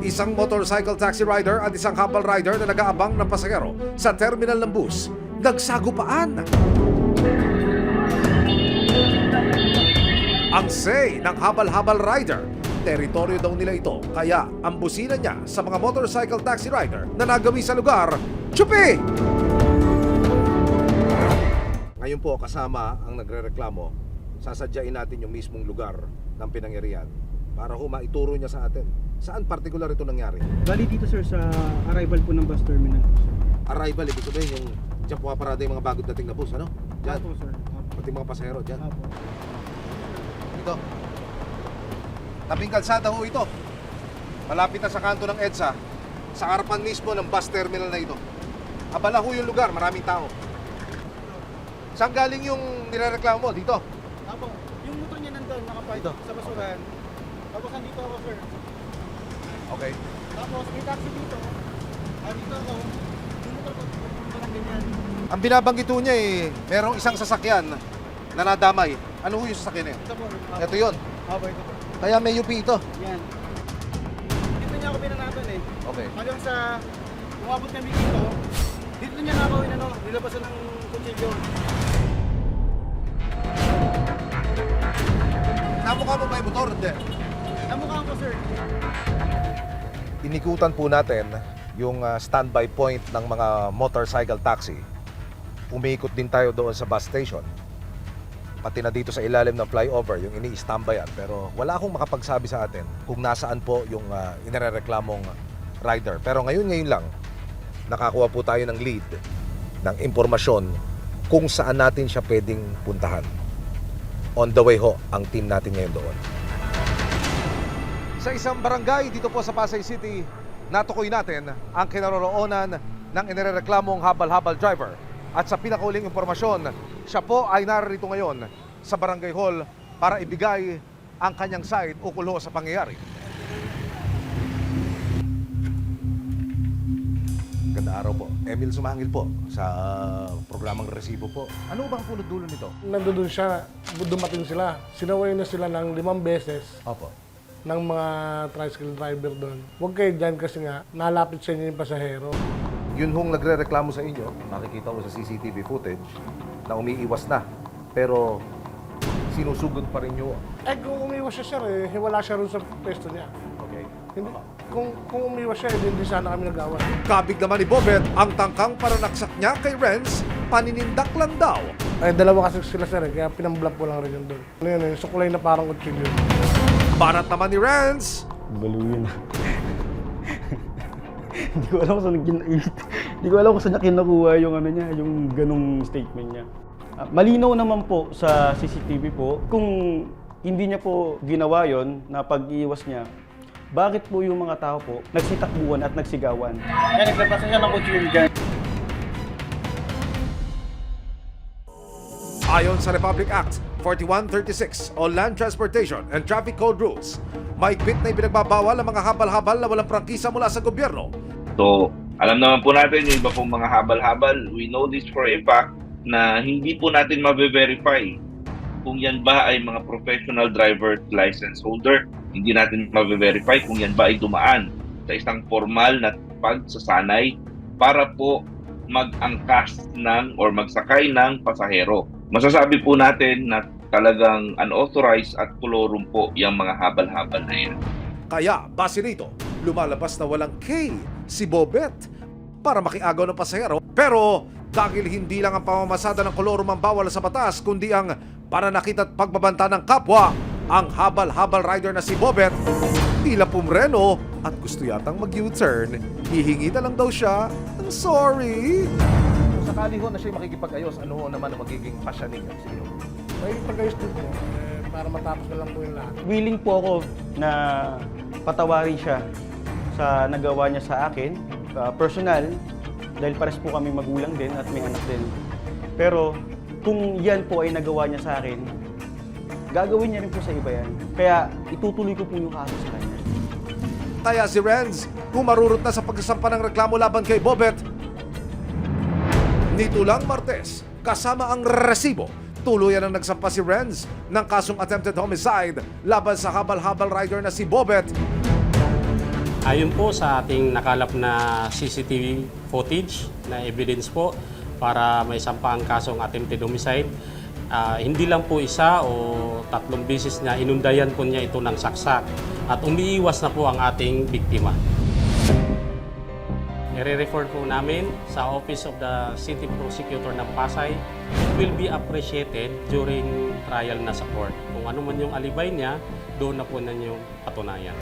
isang motorcycle taxi rider at isang habal rider na nag-aabang ng pasahero sa terminal ng bus. Nagsagupaan. Ang say ng habal-habal rider, teritoryo daw nila ito, kaya ang busina niya sa mga motorcycle taxi rider na nagawi sa lugar, tsupi! Ngayon po, kasama ang nagrereklamo, sasadyain natin yung mismong lugar ng pinangyarihan para maituro niya sa atin. Saan partikular ito nangyari? Bali dito sir sa arrival po ng bus terminal. Arrival, ibig sabihin yung diyan pumaparada yung mga bagong dating na bus, ano? Diyan, Apo sir. Apo. pati mga pasahero, diyan. Apo. Ito. Tabing kalsada ho ito. Malapit na sa kanto ng EDSA. Sa harapan mismo ng bus terminal na ito. Abala ho yung lugar, maraming tao. Saan galing yung nirereklamo mo? Dito? Apo. Yung motor niya nandun nakapark Dito. sa basurahan. Tapos nandito ako sir. Okay. Tapos may taxi dito. Dito ako. Yung motor ko parang ganyan. Ang binabanggit ho niya merong isang sasakyan na nadamay. Ano ho yung sasakyan na yun? Ito po. Ito yun. Apo ito po. Kaya may UP ito. Yan. Dito niya ako pinanatan eh. Okay. Hanggang sa umabot kami dito. Dito niya na ako nilabasan ng kutsilyo. Namukha mo ba yung motor? Hindi. Namukha ko sir. Inikutan po natin yung standby point ng mga motorcycle taxi. Umiikot din tayo doon sa bus station. Pati na dito sa ilalim ng flyover, yung ini-standbyan. Pero wala akong makapagsabi sa atin kung nasaan po yung inirereklamong rider. Pero ngayon lang, nakakuha po tayo ng lead, ng impormasyon kung saan natin siya pwedeng puntahan. On the way ho, ang team natin ngayon doon. Sa isang barangay dito po sa Pasay City, natukoy natin ang kinaroroonan ng inireklamong habal-habal driver. At sa pinakauling impormasyon, siya po ay narito ngayon sa Barangay Hall para ibigay ang kanyang side ukol ho sa pangyayari. Ganda araw po. Emil Sumangil po sa programang Resibo po. Ano bang punot dulo nito? Nandoon siya, dumating sila. Sinaway na sila ng 5 beses Opo. ng mga tricycle driver doon. Huwag kayo dyan kasi nga, nalapit sa inyo yung pasahero. Yun hong nagre-reklamo sa inyo, nakikita ko sa CCTV footage na umiiwas na. Pero sinusugod pa rin nyo. Kung umiwas siya sir, wala siya rin sa pwesto niya. Okay. Hindi, kung umiwas siya, hindi sana kami nag-away. Kabig naman ni Bobet, ang tangkang paranaksak niya kay Renz, paninindak lang daw. Dalawa kasi sila sir, kaya pinamblap ko lang rin yun doon. Ano yun, sukulay na parang kutsilyo. Barat naman ni Renz, Baluyin. Hindi ko alam kung saan hindi ko alam kung saan niya kinukuha yung ano niya, yung ganung statement niya. Malinaw naman po sa CCTV po kung hindi niya po ginawa yon na pag-iwas niya. Bakit po yung mga tao po nagsitakbuhan at nagsigawan? Yan, naglabasan siya ng kutsilyo dyan. ayon sa Republic Act 4136 o Land Transportation and Traffic Code Rules, mahigpit na ipinagbabawal ang mga habal-habal na walang prangkisa mula sa gobyerno. So, alam naman po natin yung iba pong mga habal-habal. We know this for a fact na hindi po natin mabe-verify kung yan ba ay mga professional driver license holder. Hindi natin mabe-verify kung yan ba ay dumaan sa isang formal na pagsasanay para po mag-angkas ng or magsakay ng pasahero. Masasabi po natin na talagang unauthorized at kolorum po yung mga habal-habal na yan. Kaya, base rito, lumalabas na walang K si Bobet para makiagaw ng pasahero. Pero dahil hindi lang ang pamamasada ng kolorum ang bawal sa batas, kundi ang pananakit at pagbabanta ng kapwa, ang habal-habal rider na si Bobet tila pumreno at gusto yatang mag-U-turn. Hihingi na lang daw siya ng sorry. Kung sakali ho na siya makikipag-ayos, ano ho naman ang magiging pasya ninyo? Sige ho. May pag-ayos din po, para matapos na lang po yung lahat. Willing po ako na patawarin siya sa nagawa niya sa akin, personal, dahil pares po kami magulang din at may anak din. Pero kung yan po ay nagawa niya sa akin, gagawin niya rin po sa iba yan. Kaya itutuloy ko po yung kaso sa kanya. Kaya si Renz, kung marurot na sa pagsasampa ng reklamo laban kay Bobet, nito lang Martes, kasama ang Resibo, tuluyan ang nagsampa si Renz ng kasong attempted homicide laban sa habal-habal rider na si Bobet. Ayon po sa ating nakalap na CCTV footage na evidence po para may sampaang kasong attempted homicide, hindi lang po isa o 3 beses niya inundayan po niya ito ng saksak at umiiwas na po ang ating biktima. I-refer po namin sa Office of the City Prosecutor ng Pasay. It will be appreciated during trial na sa court. Kung ano man yung alibay niya, doon na po na yung patunayan.